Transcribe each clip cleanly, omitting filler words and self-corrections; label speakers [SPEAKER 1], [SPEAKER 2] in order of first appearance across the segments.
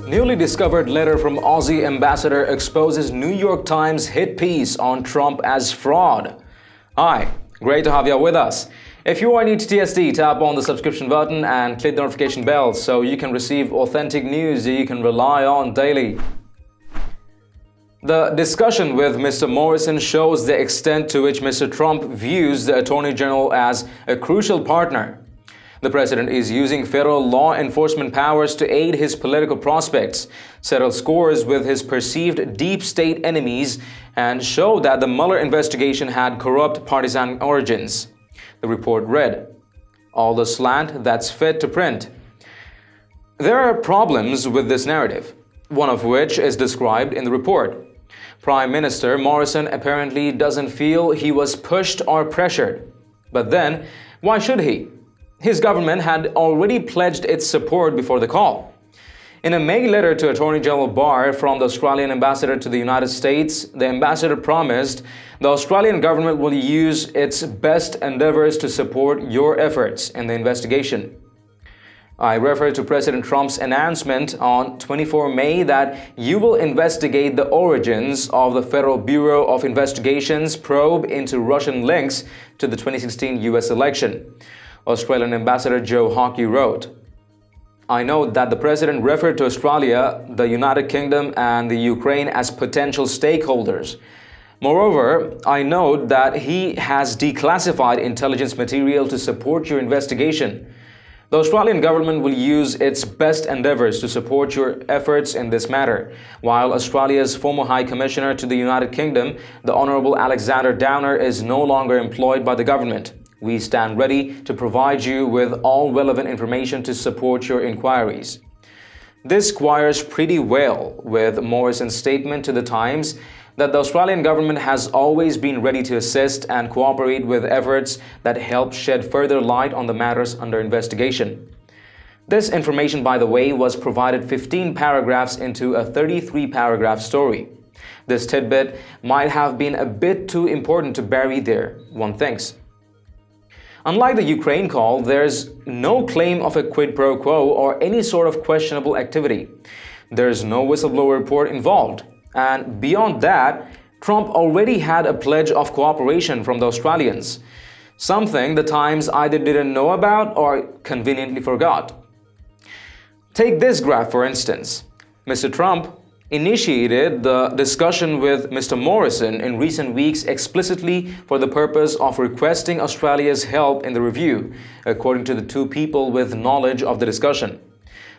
[SPEAKER 1] Newly discovered letter from Aussie ambassador exposes New York Times hit piece on Trump as fraud. Hi, great to have you with us. If you are new to TSD, tap on the subscription button and click the notification bell so you can receive authentic news that you can rely on daily. The discussion with Mr. Morrison shows the extent to which Mr. Trump views the Attorney General as a crucial partner. The president is using federal law enforcement powers to aid his political prospects, settle scores with his perceived deep state enemies, and show that the Mueller investigation had corrupt partisan origins. The report read, "All the slant that's fit to print." There are problems with this narrative, one of which is described in the report. Prime Minister Morrison apparently doesn't feel he was pushed or pressured. But then, why should he? His government had already pledged its support before the call. In a May letter to Attorney General Barr from the Australian ambassador to the United States, the ambassador promised the Australian government will use its best endeavors to support your efforts in the investigation. I refer to President Trump's announcement on 24 May that you will investigate the origins of the Federal Bureau of Investigation's probe into Russian links to the 2016 US election. Australian Ambassador Joe Hockey wrote, "I note that the President referred to Australia, the United Kingdom and the Ukraine as potential stakeholders. Moreover, I note that he has declassified intelligence material to support your investigation. The Australian government will use its best endeavors to support your efforts in this matter, while Australia's former High Commissioner to the United Kingdom, the Honourable Alexander Downer, is no longer employed by the government. We stand ready to provide you with all relevant information to support your inquiries." This squares pretty well with Morrison's statement to the Times that the Australian government has always been ready to assist and cooperate with efforts that help shed further light on the matters under investigation. This information, by the way, was provided 15 paragraphs into a 33-paragraph story. This tidbit might have been a bit too important to bury there, one thinks. Unlike the Ukraine call, there's no claim of a quid pro quo or any sort of questionable activity. There's no whistleblower report involved. And beyond that, Trump already had a pledge of cooperation from the Australians, something the Times either didn't know about or conveniently forgot. Take this graph, for instance. Mr. Trump initiated the discussion with Mr. Morrison in recent weeks explicitly for the purpose of requesting Australia's help in the review, according to the two people with knowledge of the discussion.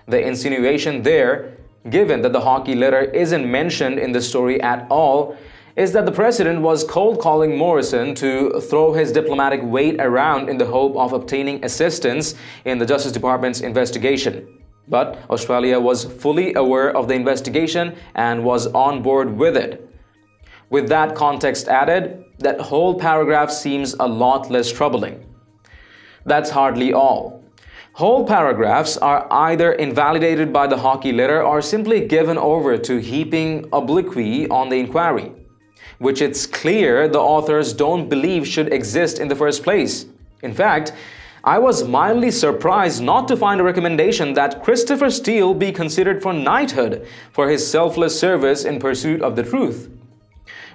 [SPEAKER 1] The insinuation there, given that the Hockey letter isn't mentioned in the story at all, is that the president was cold-calling Morrison to throw his diplomatic weight around in the hope of obtaining assistance in the Justice Department's investigation. But Australia was fully aware of the investigation and was on board with it. With that context added, that whole paragraph seems a lot less troubling. That's hardly all. Whole paragraphs are either invalidated by the Hockey letter or simply given over to heaping obloquy on the inquiry, which it's clear the authors don't believe should exist in the first place. In fact, I was mildly surprised not to find a recommendation that Christopher Steele be considered for knighthood for his selfless service in pursuit of the truth.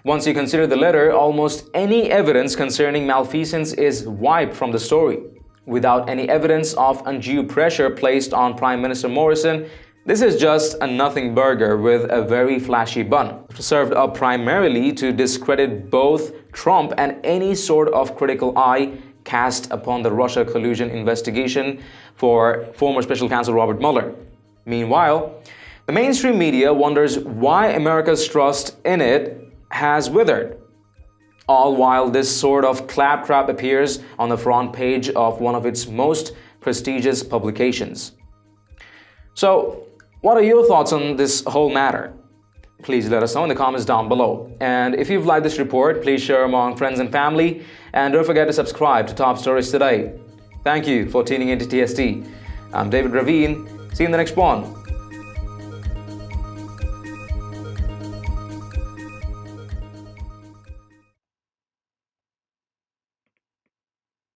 [SPEAKER 1] Once you consider the letter, almost any evidence concerning malfeasance is wiped from the story. Without any evidence of undue pressure placed on Prime Minister Morrison, this is just a nothing burger with a very flashy bun, served up primarily to discredit both Trump and any sort of critical eye cast upon the Russia collusion investigation for former Special Counsel Robert Mueller. Meanwhile, the mainstream media wonders why America's trust in it has withered, all while this sort of claptrap appears on the front page of one of its most prestigious publications. So, what are your thoughts on this whole matter? Please let us know in the comments down below. And if you've liked this report, please share among friends and family. And don't forget to subscribe to Top Stories Today. Thank you for tuning in to TSD. I'm David Ravine. See you in the next one.